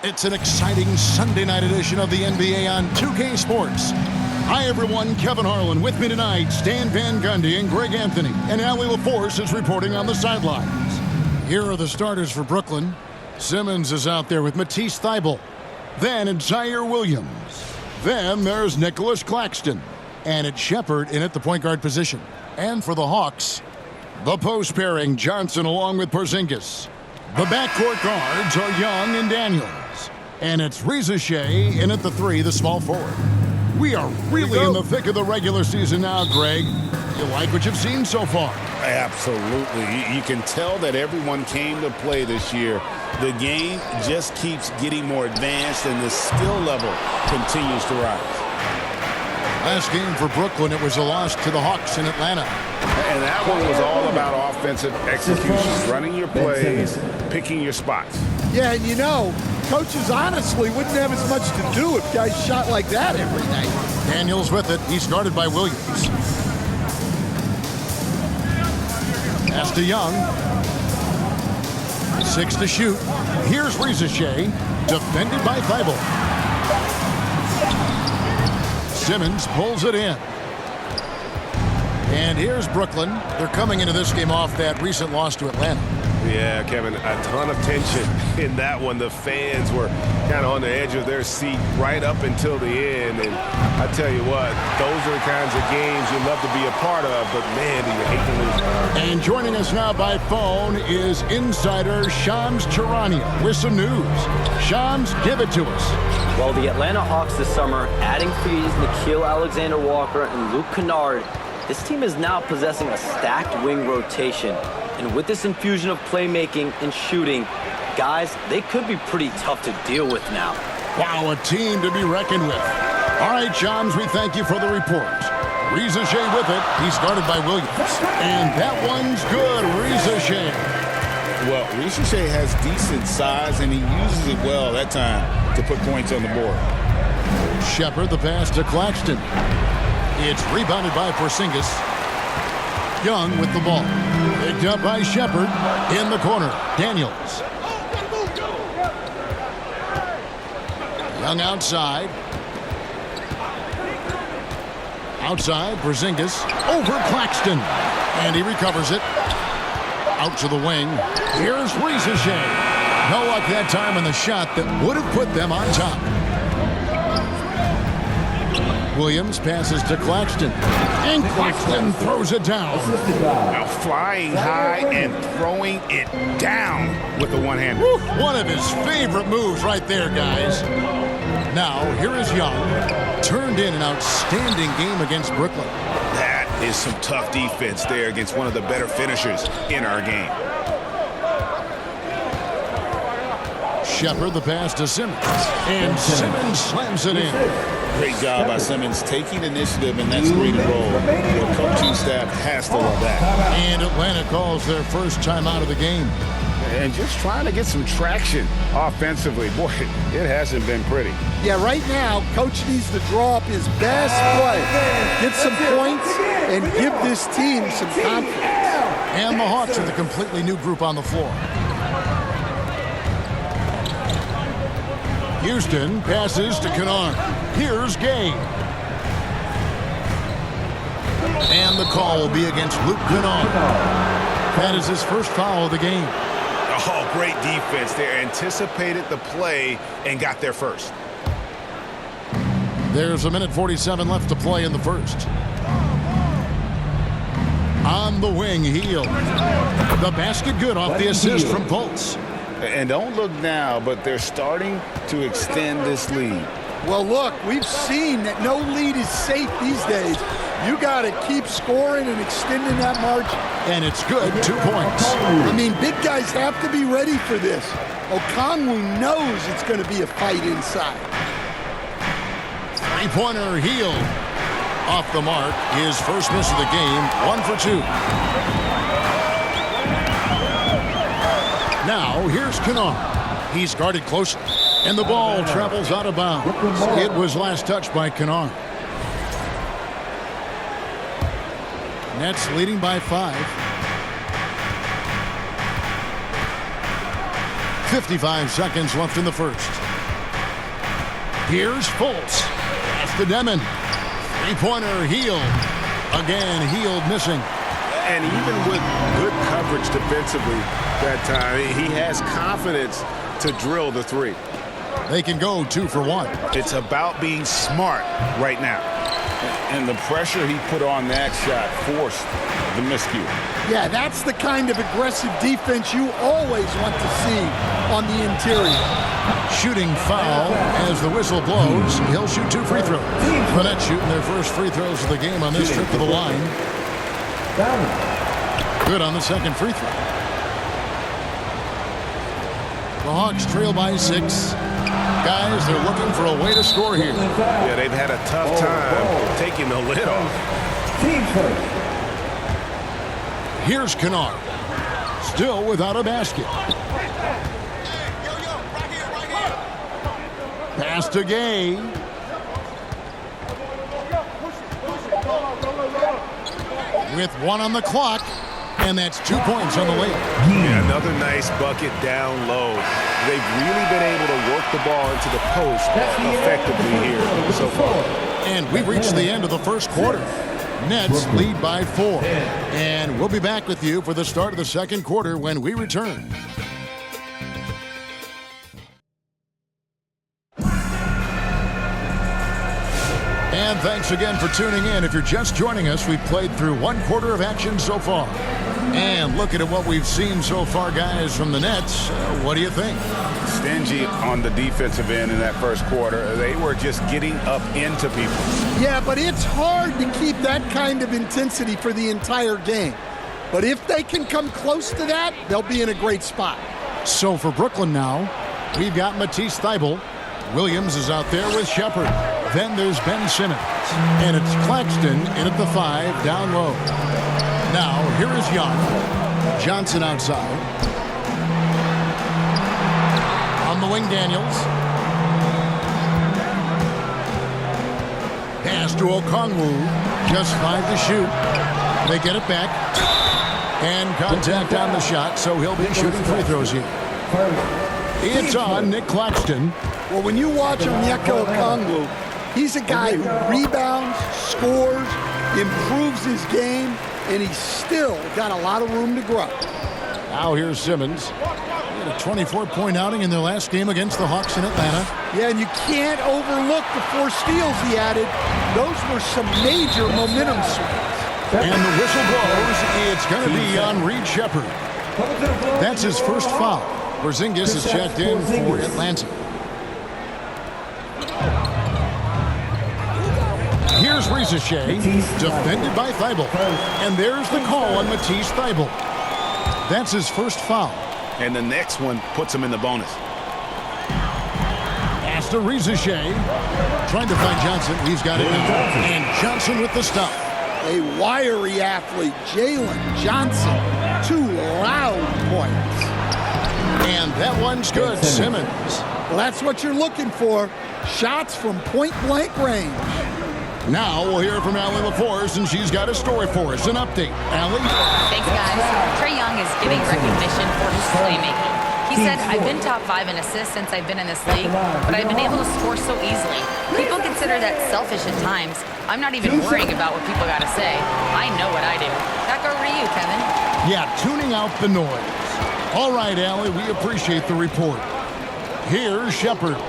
It's an exciting Sunday night edition of the NBA on 2K Sports. Hi, everyone. Kevin Harlan with me tonight, Stan Van Gundy and Greg Anthony. And Allie LaForce is reporting on the sidelines. Here are the starters for Brooklyn. Simmons is out there with Matisse Thybulle. Then Zaire Williams. Then there's Nicholas Claxton. And it's Shepherd in at the point guard position. And for the Hawks, the post pairing, Johnson along with Porzingis. The backcourt guards are Young and Daniels. And it's Reza Shea in at the 3, the small forward. We are really in the thick of the regular season now, Greg. You like what you've seen so far? Absolutely. You can tell that everyone came to play this year. The game just keeps getting more advanced, and the skill level continues to rise. Last game for Brooklyn, it was a loss to the Hawks in Atlanta. And that one was all about offensive execution, running your plays, picking your spots. Yeah, and you know, coaches honestly wouldn't have as much to do if guys shot like that every night. Daniels with it. He's guarded by Williams. Pass to Young. 6 to shoot. Here's Reza Shea, defended by Thybulle. Simmons pulls it in. And here's Brooklyn. They're coming into this game off that recent loss to Atlanta. Yeah, Kevin, a ton of tension in that one. The fans were kind of on the edge of their seat right up until the end. And I tell you what, those are the kinds of games you love to be a part of, but man, do you hate to lose. And joining us now by phone is insider Shams Charania with some news. Shams, give it to us. Well, the Atlanta Hawks this summer, adding frees Nickeil Alexander-Walker and Luke Kennard, this team is now possessing a stacked wing rotation. And with this infusion of playmaking and shooting, guys, they could be pretty tough to deal with now. Wow, a team to be reckoned with. All right, Shams, we thank you for the report. Reza Shea with it. He's guarded by Williams. And that one's good, Reza Shea. Well, Reza Shea has decent size, and he uses it well that time to put points on the board. Shepherd, the pass to Claxton. It's rebounded by Porzingis. Young with the ball. Picked up by Shepherd in the corner. Daniels. Young outside. Outside, Porzingis. Over Claxton. And he recovers it. Out to the wing. Here's Reza Shea. No luck that time on the shot that would have put them on top. Williams passes to Claxton. And Claxton throws it down. Now flying high and throwing it down with the one-hander. One of his favorite moves right there, guys. Now, here is Young. Turned in an outstanding game against Brooklyn. That is some tough defense there against one of the better finishers in our game. Shepherd, the pass to Simmons. And Simmons slams it in. Great job by Simmons taking initiative in that screen and roll. The coaching staff has to love that. And Atlanta calls their first time out of the game. And just trying to get some traction offensively. Boy, it hasn't been pretty. Yeah, right now, Coach needs to draw up his best play, get some points, and give this team some confidence. And the Hawks with a completely new group on the floor. Houston passes to Kennard. Here's Gay. And the call will be against Luke Kennard. That is his first foul of the game. Oh, great defense there. Anticipated the play and got there first. There's 1:47 left to play in the first. On the wing, Hield. The basket good off the assist from Fultz. And don't look now, but they're starting to extend this lead. Well, look, we've seen that no lead is safe these days. You got to keep scoring and extending that margin. And it's good, 2 points. I mean, big guys have to be ready for this. Okongwu knows it's going to be a fight inside. Three-pointer, Hield. Off the mark, his first miss of the game, 1 for 2. Now, here's Kennard. He's guarded closely, and the ball travels out of bounds. It was last touched by Kennard. Nets leading by 5. 55 seconds left in the first. Here's Fultz. That's the Demon. Three-pointer, Hield. Again, Hield missing. And even with good coverage defensively that time, he has confidence to drill the three. They can go 2 for 1. It's about being smart right now. And the pressure he put on that shot forced the miscue. Yeah, that's the kind of aggressive defense you always want to see on the interior. Shooting foul as the whistle blows. He'll shoot 2 free throws. The Nets shooting their first free throws of the game on this trip to the line. Good on the second free throw. The Hawks trail by 6. Guys, they're looking for a way to score here. Yeah, they've had a tough time taking the lid off. Here's Kennard. Still without a basket. Pass to Gay. With 1 on the clock. And that's 2 points on the way. Yeah, another nice bucket down low. They've really been able to work the ball into the post effectively here so far. And we've reached the end of the first quarter. Nets lead by 4. And we'll be back with you for the start of the second quarter when we return. And thanks again for tuning in. If you're just joining us, we've played through 1 quarter of action so far. And looking at what we've seen so far, guys, from the Nets, what do you think? Stingy on the defensive end in that first quarter. They were just getting up into people. Yeah, but it's hard to keep that kind of intensity for the entire game. But if they can come close to that, they'll be in a great spot. So for Brooklyn now, we've got Matisse Thybulle. Williams is out there with Shepard. Then there's Ben Simmons. And it's Claxton in at the 5, down low. Now, here is Young. Johnson outside. On the wing, Daniels. Pass to Okongwu. Just 5 to shoot. They get it back. And contact on the shot, so he'll be shooting free throws here. It's on Nick Claxton. Well, when you watch Onyeka Okongwu, he's a guy who rebounds, scores, improves his game, and he's still got a lot of room to grow. Now here's Simmons. He had a 24-point outing in their last game against the Hawks in Atlanta. Yeah, and you can't overlook the 4 steals he added. Those were some major momentum swings. And the whistle blows. It's going to be on Reed Shepard. That's his first foul. Porzingis is checked in for Atlanta. Here's Rizachet, defended by Thybulle. And there's the call on Matisse Thybulle. That's his first foul. And the next one puts him in the bonus. Pass to Rizachet. Trying to find Johnson. He's got it now. And Johnson with the stop. A wiry athlete, Jalen Johnson. 2 loud points. And that one's good. Simmons. Well, that's what you're looking for. Shots from point-blank range. Now we'll hear from Allie LaForce, and she's got a story for us. An update. Allie? Thanks, guys. Trae Young is getting recognition for his playmaking. He said, I've been top 5 in assists since I've been in this league, but I've been able to score so easily. People consider that selfish at times. I'm not even worrying about what people got to say. I know what I do. Back over to you, Kevin. Yeah, tuning out the noise. All right, Allie, we appreciate the report. Here's Shepard.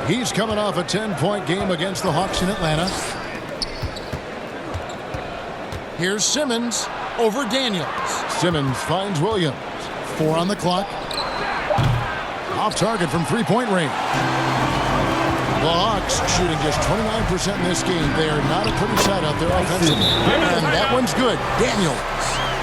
He's coming off a 10-point game against the Hawks in Atlanta. Here's Simmons over Daniels. Simmons finds Williams. 4 on the clock. Off target from 3-point range. The Hawks shooting just 29% in this game. They are not a pretty sight out there offensively. And that one's good. Daniels.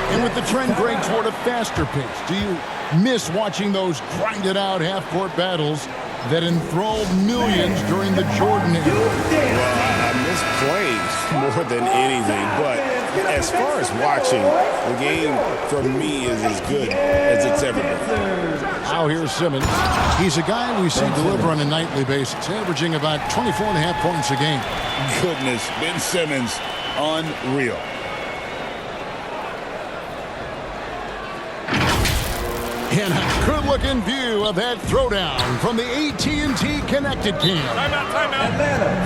And with the trend going toward a faster pace, do you miss watching those grinded-out half-court battles that enthralled millions during the Jordan era? Well, I miss playing more than anything, but as far as watching, the game for me is as good as it's ever been. Now here's Simmons. He's a guy we see deliver on a nightly basis, averaging about 24.5 points a game. Goodness, Ben Simmons, unreal. And a good-looking view of that throwdown from the AT&T Connected Cam.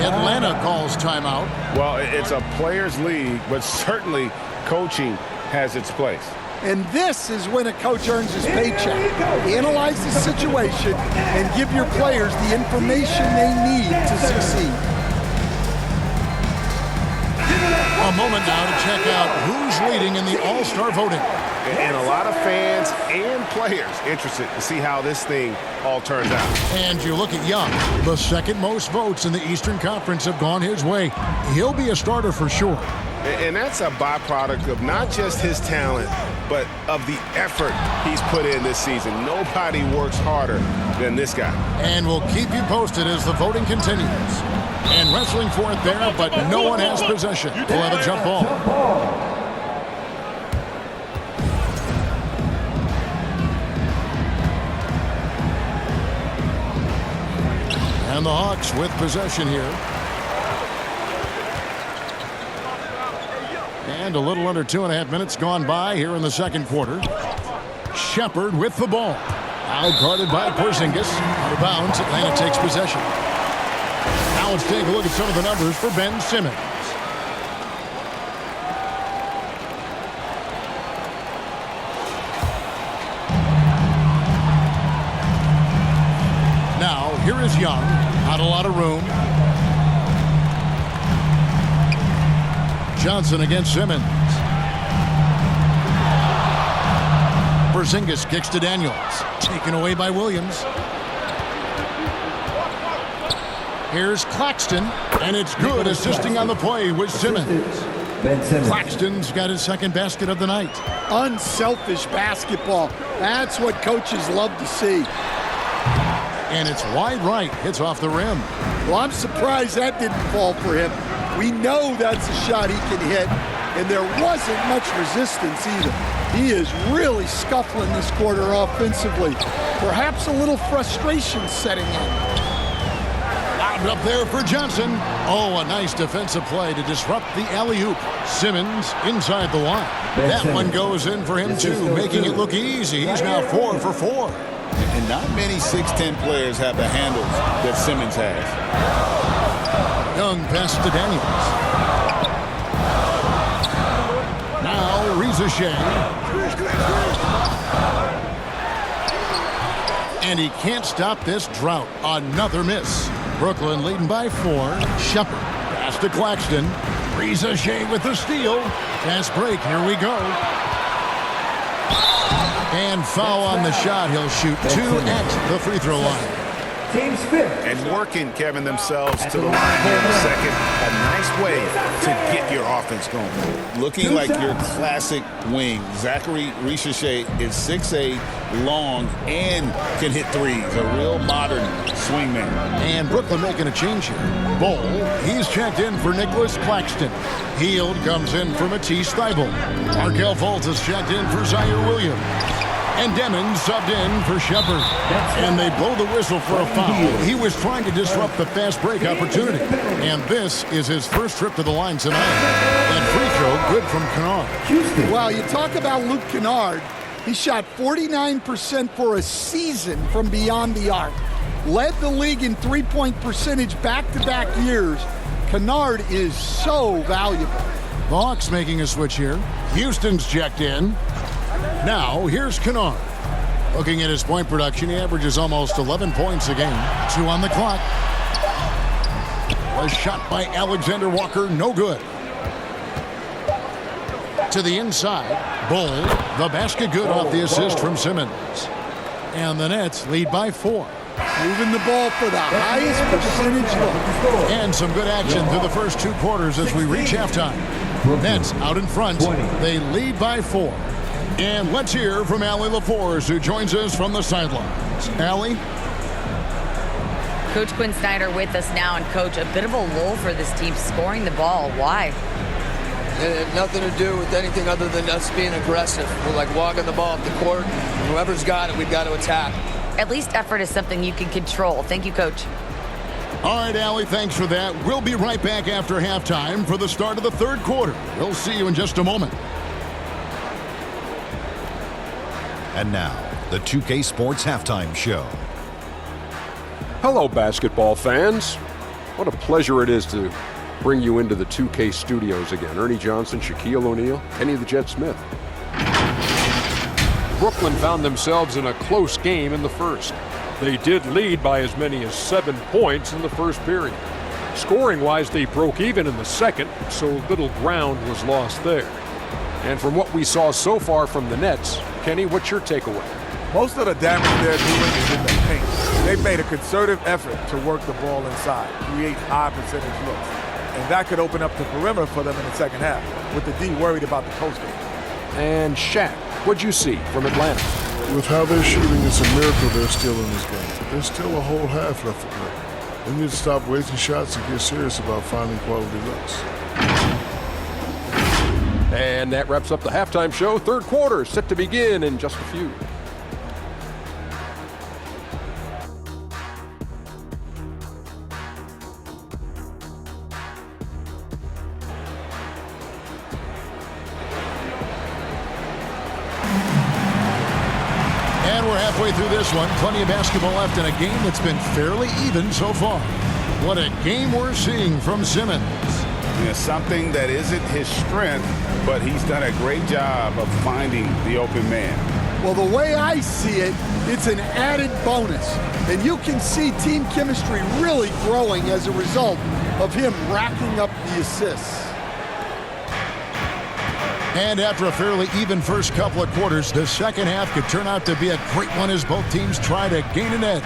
Atlanta calls timeout. Well, it's a players' league, but certainly coaching has its place. And this is when a coach earns his paycheck. Analyze the situation and give your players the information they need to succeed. A moment now to check out who's leading in the All-Star voting. And a lot of fans and players interested to see how this thing all turns out. And you look at Young. The second most votes in the Eastern Conference have gone his way. He'll be a starter for sure. And that's a byproduct of not just his talent, but of the effort he's put in this season. Nobody works harder than this guy. And we'll keep you posted as the voting continues. And wrestling for it there, but no one has possession. We'll have a jump ball. And the Hawks with possession here. And a little under 2.5 minutes gone by here in the second quarter. Shepard with the ball. Out guarded by Porzingis. Out of bounds, Atlanta takes possession. Now let's take a look at some of the numbers for Ben Simmons. Now, here is Young. Not a lot of room. Johnson against Simmons. Porzingis kicks to Daniels. Taken away by Williams. Here's Claxton, and it's good, assisting on the play with Simmons. Claxton's got his second basket of the night. Unselfish basketball. That's what coaches love to see. And it's wide right. Hits off the rim. Well, I'm surprised that didn't fall for him. We know that's a shot he can hit, and there wasn't much resistance either. He is really scuffling this quarter offensively. Perhaps a little frustration setting in. Up there for Johnson. Oh, a nice defensive play to disrupt the alley-oop. Simmons inside the line. That one goes in for him, too, making it look easy. He's now 4 for 4. And not many 6'10 players have the handles that Simmons has. Young pass to Daniels. Now, Reza Shea. And he can't stop this drought. Another miss. Brooklyn leading by 4. Shepard. Pass to Claxton. Reza Shea with the steal. Fast break. Here we go. And foul on the shot. He'll shoot 2 at the free throw line. And working, Kevin, themselves to the line here in the second. A nice way to get your offense going. Looking like your classic wing. Zachary Richache is 6'8", long, and can hit threes. A real modern swingman. And Brooklyn making a change here. Bol, he's checked in for Nicholas Claxton. Hield comes in for Matisse Thybulle. Markelle Fultz is checked in for Zaire Williams. And Demons subbed in for Shepard. And they blow the whistle for a foul. He was trying to disrupt the fast break opportunity. And this is his first trip to the line tonight. And free throw good from Kennard. Well, you talk about Luke Kennard. He shot 49% for a season from beyond the arc. Led the league in three-point percentage back-to-back years. Kennard is so valuable. The Hawks making a switch here. Houston's checked in. Now, here's Kennard. Looking at his point production, he averages almost 11 points a game. 2 on the clock. A shot by Alexander Walker, no good. To the inside, Bol, the basket good off the assist from Simmons. And the Nets lead by 4. Moving the ball for the highest percentage look. And some good action through the first 2 quarters as we reach halftime. Nets out in front. They lead by 4. And let's hear from Allie LaForce, who joins us from the sidelines. Allie? Coach Quinn Snyder with us now. And, Coach, a bit of a lull for this team scoring the ball. Why? It had nothing to do with anything other than us being aggressive. We're like walking the ball up the court. Whoever's got it, we've got to attack. At least effort is something you can control. Thank you, Coach. All right, Allie, thanks for that. We'll be right back after halftime for the start of the third quarter. We'll see you in just a moment. And now, the 2K Sports Halftime Show. Hello, basketball fans. What a pleasure it is to bring you into the 2K studios again. Ernie Johnson, Shaquille O'Neal, Kenny the Jet Smith. Brooklyn found themselves in a close game in the first. They did lead by as many as 7 points in the first period. Scoring-wise, they broke even in the second, so little ground was lost there. And from what we saw so far from the Nets, Kenny, what's your takeaway? Most of the damage they're doing is in the paint. They've made a concerted effort to work the ball inside, create high percentage looks. And that could open up the perimeter for them in the second half, with the D worried about the post game. And Shaq, what'd you see from Atlanta? With how they're shooting, it's a miracle they're still in this game. There's still a whole half left to play. They need to stop wasting shots and get serious about finding quality looks. And that wraps up the halftime show. Third quarter set to begin in just a few. And we're halfway through this one. Plenty of basketball left in a game that's been fairly even so far. What a game we're seeing from Simmons. Yeah, something that isn't his strength, but he's done a great job of finding the open man. Well, the way I see it, it's an added bonus. And you can see team chemistry really growing as a result of him racking up the assists. And after a fairly even first couple of quarters, the second half could turn out to be a great one as both teams try to gain an edge.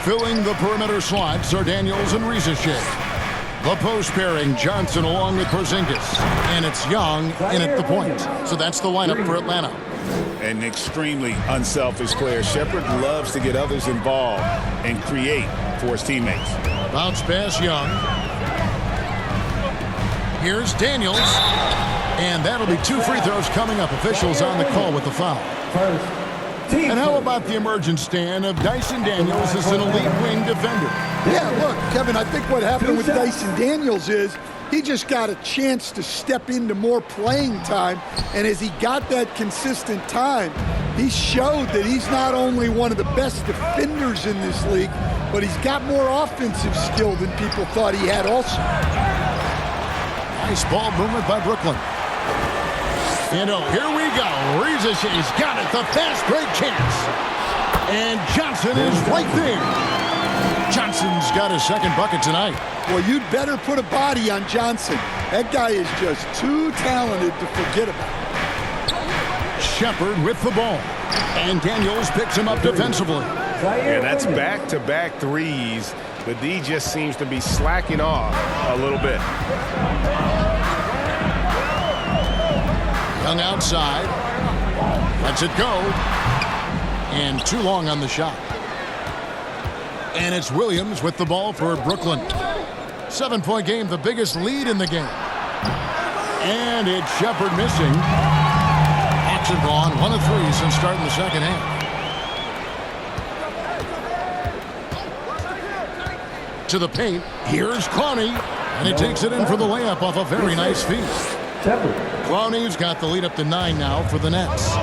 Filling the perimeter slots are Daniels and Risacher. The post pairing, Johnson along with Porzingis. And it's Young in at the point. So that's the lineup for Atlanta. An extremely unselfish player. Shepherd loves to get others involved and create for his teammates. Bounce pass, Young. Here's Daniels. And that'll be 2 free throws coming up. Officials on the call with the foul. And how about the emergent stand of Dyson Daniels as an elite wing defender? Yeah, look, Kevin, I think what happened with Dyson Daniels is he just got a chance to step into more playing time. And as he got that consistent time, he showed that he's not only one of the best defenders in this league, but he's got more offensive skill than people thought he had also. Nice ball movement by Brooklyn. And oh, here we go. Risacher's got it. The fast break chance. And Johnson is right there. Johnson's got his second bucket tonight. Well, you'd better put a body on Johnson. That guy is just too talented to forget about. Shepherd with the ball. And Daniels picks him up defensively. Yeah, that's back-to-back threes. The D just seems to be slacking off a little bit. Young outside. Lets it go. And too long on the shot. And it's Williams with the ball for Brooklyn. 7-point game, the biggest lead in the game. And it's Shepherd missing. Action gone, 1 of 3 since starting the second half. To the paint, here's Clowney. And he takes it in for the layup off a very nice feed. Clowney's got the lead up to 9 now for the Nets.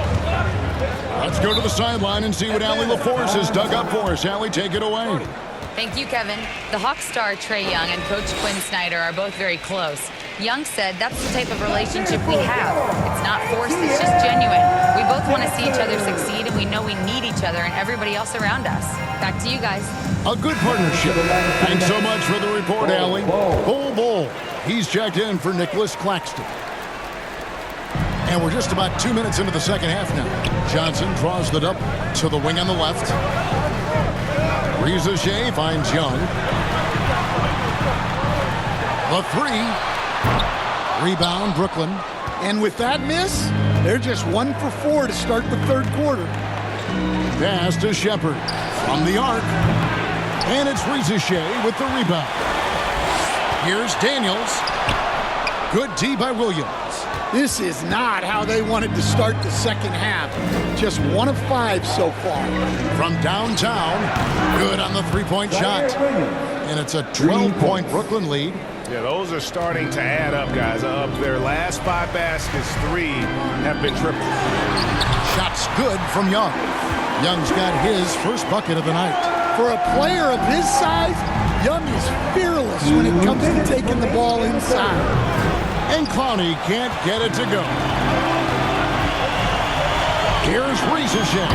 Let's go to the sideline and see what Allie LaForce has dug up for us. Allie, take it away. Thank you, Kevin. The Hawks star Trae Young and Coach Quinn Snyder are both very close. Young said that's the type of relationship we have. It's not forced, it's just genuine. We both want to see each other succeed, and we know we need each other and everybody else around us. Back to you guys. A good partnership. Thanks so much for the report, Allie. Bull. He's checked in for Nicholas Claxton. And we're just about 2 minutes into the second half now. Johnson draws the double to the wing on the left. Risacher finds Young. The 3. Rebound, Brooklyn. And with that miss, they're just 1 for 4 to start the third quarter. Pass to Shepherd from the arc. And it's Risacher with the rebound. Here's Daniels. Good D by Williams. This is not how they wanted to start the second half. Just 1 of 5 so far. From downtown, good on the 3-point shot. And it's a 12-point Brooklyn lead. Yeah, those are starting to add up, guys. Of their last 5 baskets, 3 have been triple. Shots good from Young. Young's got his first bucket of the night. For a player of his size, Young is fearless when it comes to taking the ball inside. And Clowney can't get it to go. Here's Risacher.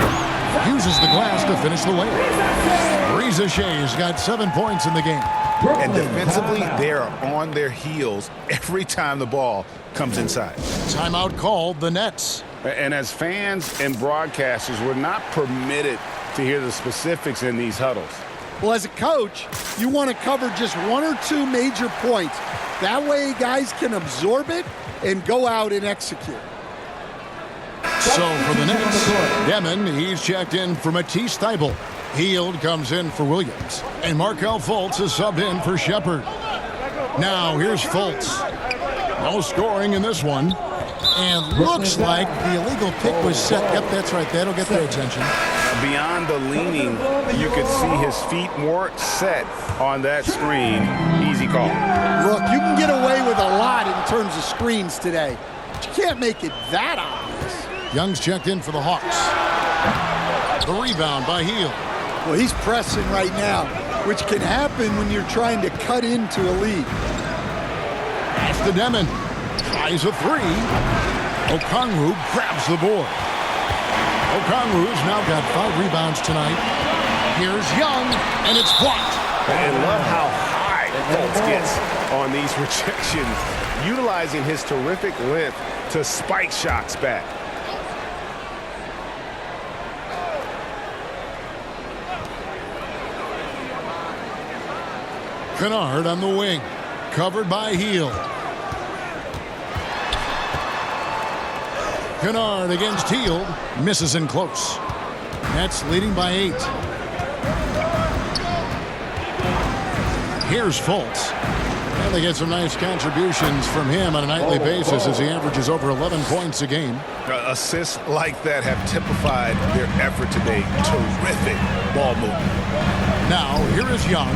Uses the glass to finish the layup. Risacher's got 7 points in the game. And defensively, they are on their heels every time the ball comes inside. Timeout called the Nets. And as fans and broadcasters, we're not permitted to hear the specifics in these huddles. Well, as a coach, you want to cover just 1 or 2 major points. That way guys can absorb it and go out and execute. So for the Nets, Demon, he's checked in for Matisse Thybulle. Hield comes in for Williams. And Markelle Fultz is subbed in for Shepard. Now here's Fultz. No scoring in this one. And looks like the illegal pick was set. Yep, that's right. That'll get their attention. Beyond the leaning, you could see his feet more set on that screen. Easy call. Look, you can get away with a lot in terms of screens today, but you can't make it that obvious. Young's checked in for the Hawks. The rebound by Hield. Well, he's pressing right now, which can happen when you're trying to cut into a lead. Pass to Demon. Tries a 3. Okongwu grabs the board. Okongwu's now got 5 rebounds tonight. Here's Young, and it's blocked. And love how high Fultz gets on these rejections, utilizing his terrific length to spike shots back. Kennard on the wing, covered by Hield. Kennard against Hield, misses in close. Nets leading by 8. Here's Fultz. And they get some nice contributions from him on a nightly basis as he averages over 11 points a game. Assists like that have typified their effort today. Terrific ball movement. Now, here is Young.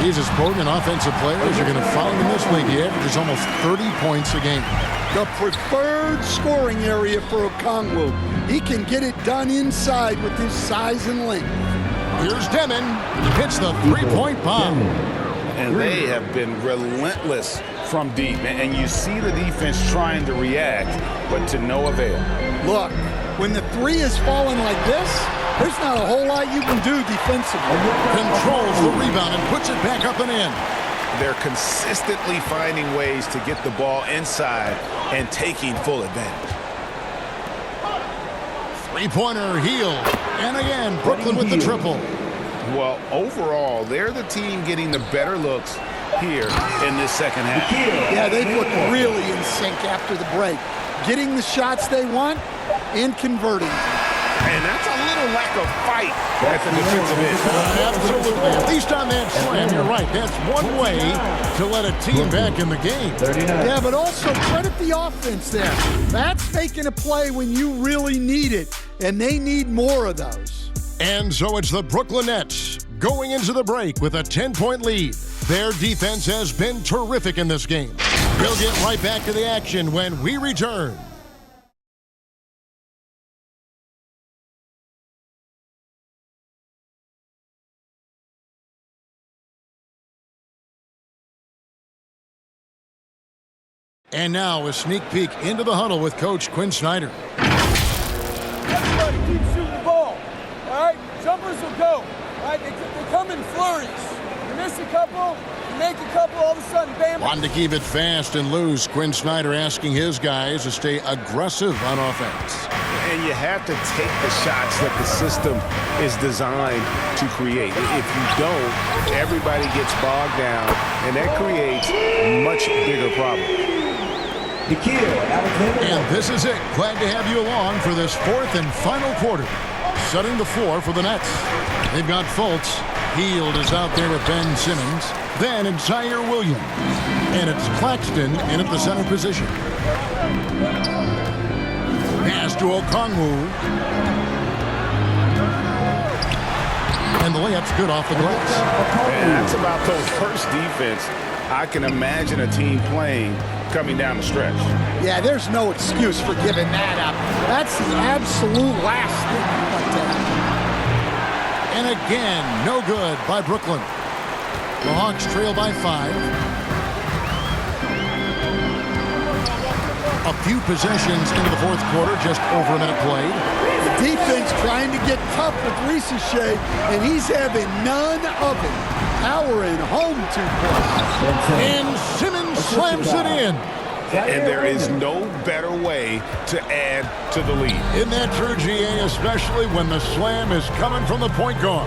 He's as potent an offensive player as you're going to find in this league. He averages almost 30 points a game. The preferred scoring area for Okongwu. He can get it done inside with his size and length. Here's Demon. Hits the 3-point bomb. And they have been relentless from deep. And you see the defense trying to react, but to no avail. Look, when the 3 is falling like this, there's not a whole lot you can do defensively. Controls the rebound and puts it back up and in. They're consistently finding ways to get the ball inside and taking full advantage. 3-pointer Hield. And again, Brooklyn with the triple. Well, overall, they're the team getting the better looks here in this second half. Yeah, they've looked really in sync after the break. Getting the shots they want and converting. And that's a little lack of fight at the defensive end. Absolutely. At least on that slam, you're right. That's one way to let a team back in the game. Yeah, but also credit the offense there. That's making a play when you really need it, and they need more of those. And so it's the Brooklyn Nets going into the break with a 10-point lead. Their defense has been terrific in this game. We'll get right back to the action when we return. And now a sneak peek into the huddle with Coach Quinn Snyder. Everybody keep shooting the ball. All right? Jumpers will go. All right? They come in flurries. You miss a couple, you make a couple, all of a sudden, bam. Wanting to keep it fast and loose, Quinn Snyder asking his guys to stay aggressive on offense. And you have to take the shots that the system is designed to create. If you don't, everybody gets bogged down, and that creates much bigger problems. And this is it. Glad to have you along for this 4th and final quarter. Setting the floor for the Nets. They've got Fultz. Hield is out there with Ben Simmons. Then it's Zaire Williams. And it's Claxton in at the center position. Pass to Okongwu. And the layup's good off the glass. And that's about those first defense I can imagine a team playing coming down the stretch. Yeah, there's no excuse for giving that up. That's the absolute last thing you want to have. And again, no good by Brooklyn. The Hawks trail by 5. A few possessions into the fourth quarter, just over a minute played. The defense trying to get tough with Risacher, and he's having none of it. Powering home 2 points. And Simmons slams it in. And there is no better way to add to the lead. Isn't that true, GA, especially when the slam is coming from the point guard?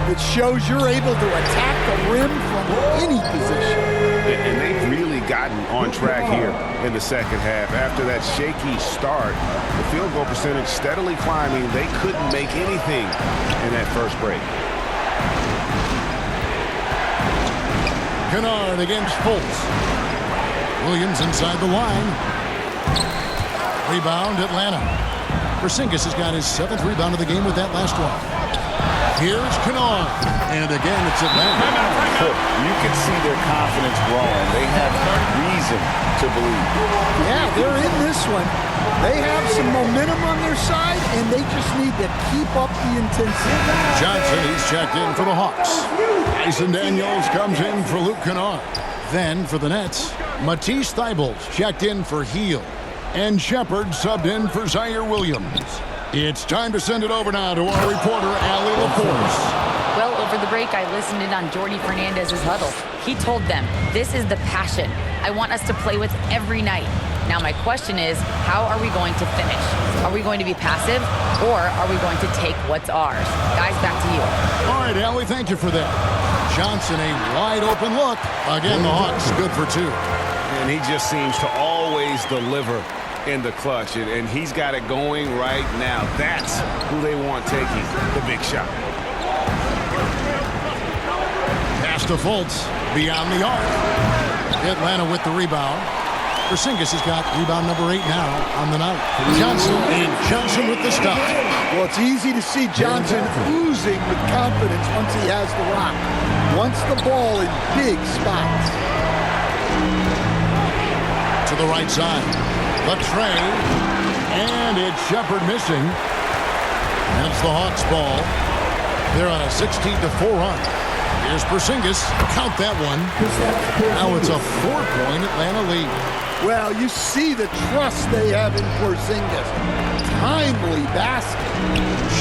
It shows you're able to attack the rim from any position. And they've really gotten on track here in the second half. After that shaky start, the field goal percentage steadily climbing. They couldn't make anything in that first break. Kennard against Fultz. Williams inside the line. Rebound, Atlanta. Porzingis has got his 7th rebound of the game with that last one. Here's Kennard. And again, it's Atlanta. You can see their confidence growing. They have reason to believe. Yeah, they're in this one. They have some momentum on their side, and they just need to keep up the intensity. Johnson, he's checked in for the Hawks. Tyson Daniels comes in for Luke Kennard. Then for the Nets, Matisse Thybulle checked in for Heel. And Shepard subbed in for Zaire Williams. It's time to send it over now to our reporter, Allie LaForce. Well, over the break, I listened in on Jordi Fernandez's huddle. He told them, this is the passion I want us to play with every night. Now, my question is, how are we going to finish? Are we going to be passive, or are we going to take what's ours? Guys, back to you. All right, Allie, thank you for that. Johnson, a wide open look. Again, the Hawks good for 2. And he just seems to always deliver in the clutch, and he's got it going right now. That's who they want taking the big shot. Pass to Fultz, beyond the arc. Atlanta with the rebound. Porzingis has got rebound number 8 now on the night. Johnson, and Johnson with the stop. Well, it's easy to see Johnson oozing with confidence once he has the rock. Wants the ball in big spots. To the right side. The tray. And it's Shepard missing. And it's the Hawks ball. They're on a 16-4 run. Here's Porzingis. Count that one. Now it's a 4-point Atlanta lead. Well, you see the trust they have in Porzingis. Timely basket.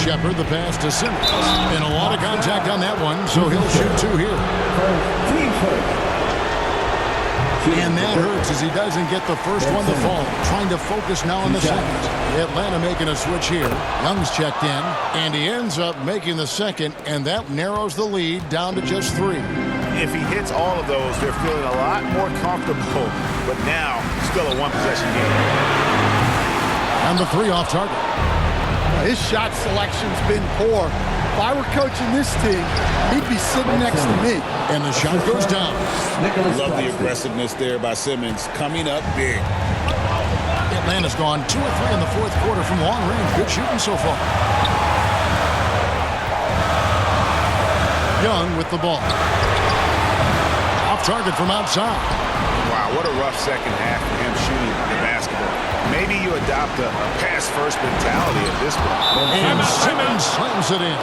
Shepard, the pass to Simmons. And a lot of contact on that one, so he'll shoot 2 here. And that hurts as he doesn't get the first one to fall. Trying to focus now on the second. Atlanta making a switch here. Young's checked in, and he ends up making the second, and that narrows the lead down to just 3. If he hits all of those, they're feeling a lot more comfortable. But now, still a 1-possession game. And the 3 off target. His shot selection's been poor. If I were coaching this team, he'd be sitting next to me. And the shot goes down. Love the aggressiveness there by Simmons. Coming up big. Atlanta's gone 2 of 3 in the fourth quarter from long range. Good shooting so far. Young with the ball. Off target from outside. Wow, what a rough second half for him shooting the basketball. Maybe you adopt a pass-first mentality at this point. And Simmons slams it in.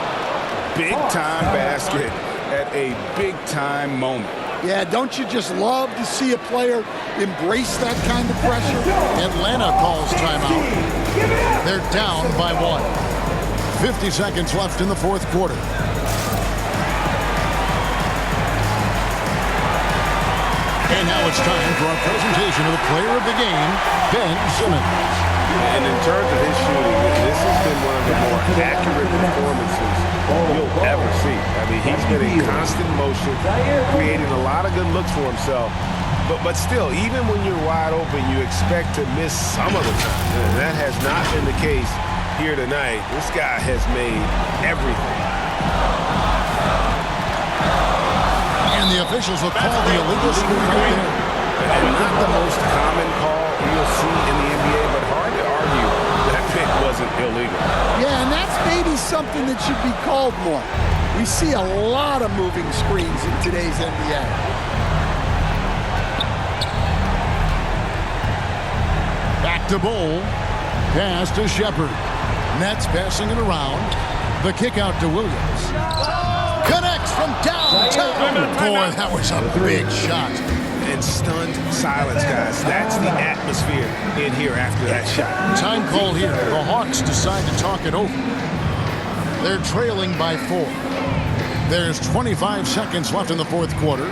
Big-time basket at a big-time moment. Yeah, don't you just love to see a player embrace that kind of pressure? Atlanta calls timeout. They're down by 1. 50 seconds left in the fourth quarter. And now it's time for our presentation of the player of the game, Ben Simmons. And in terms of his shooting, this has been one of the more accurate performances you'll ever see. I mean, he's been in constant motion, creating a lot of good looks for himself. But still, even when you're wide open, you expect to miss some of the time. And that has not been the case here tonight. This guy has made everything. And the officials will call the illegal screen right there. And not the most common call you'll see in the NBA, but hard to argue that pick wasn't illegal. Yeah, and that's maybe something that should be called more. We see a lot of moving screens in today's NBA. Back to Bull. Pass to Shepard. Nets passing it around. The kick out to Williams. Connects from downtown. Boy, that was a big shot. And stunned silence, guys. That's the atmosphere in here after that shot. Time called here. The Hawks decide to talk it over. They're trailing by 4. There's 25 seconds left in the fourth quarter.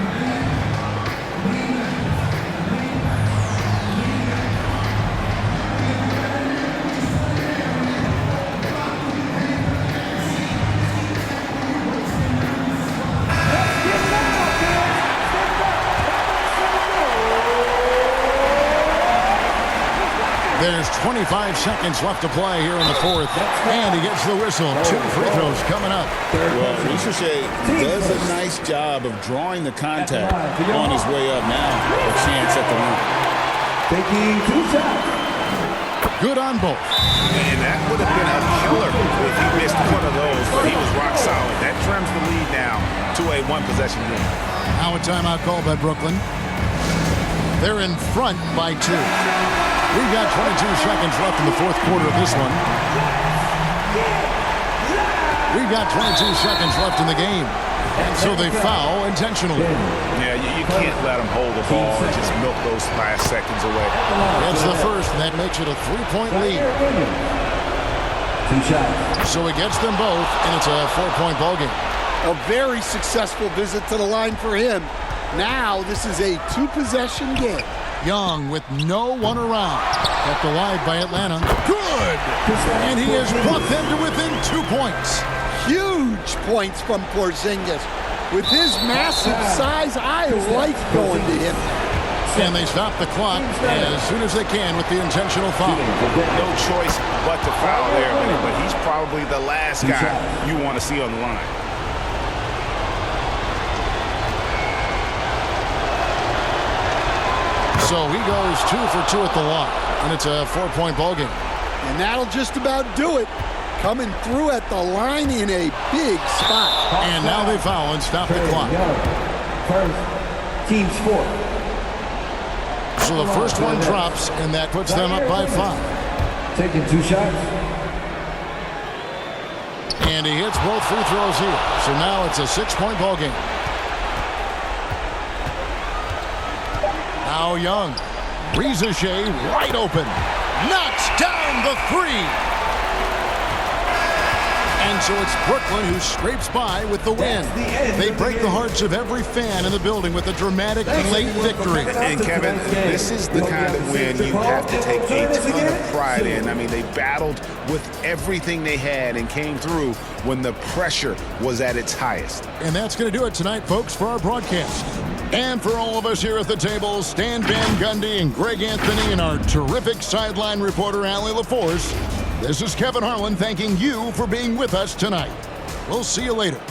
There's 25 seconds left to play here in the fourth, and he gets the whistle. 2 free throws coming up. Well, Richelet does a nice job of drawing the contact on his way up. Now a chance at the line. Taking 2 shots. Good on both. And that would have been a killer if he missed one of those, but he was rock solid. That trims the lead now to a 1-possession game. Now a timeout call by Brooklyn. They're in front by 2. We've got 22 seconds left in the fourth quarter of this one. We've got 22 seconds left in the game. And so they foul intentionally. Yeah, you can't let them hold the ball and just milk those last seconds away. That's the first, and that makes it a 3-point lead. 2 shots. So he gets them both, and it's a 4-point ballgame. A very successful visit to the line for him. Now this is a 2-possession game. Young with no one around. Kept alive by Atlanta. Good! And he has brought them to within 2 points. Huge points from Porzingis. With his massive size, I like going to him. And they stop the clock as soon as they can with the intentional foul. No choice but to foul there, but he's probably the last guy you want to see on the line. So he goes 2 for 2 at the line, and it's a 4-point ballgame. And that'll just about do it. Coming through at the line in a big spot. And now they foul and stop the clock. First, team sport. So the first one drops, and that puts them up by 5. Taking 2 shots. And he hits both free throws here. So now it's a 6-point ballgame. Now Young. Richelet wide open. Knocks down the 3. And so it's Brooklyn who scrapes by with the win. They break the hearts of every fan in the building with a dramatic late victory. And Kevin, this is the kind of win you have to take a ton of pride in. I mean, they battled with everything they had and came through when the pressure was at its highest. And that's going to do it tonight, folks, for our broadcast. And for all of us here at the table, Stan Van Gundy and Greg Anthony and our terrific sideline reporter, Allie LaForce, this is Kevin Harlan thanking you for being with us tonight. We'll see you later.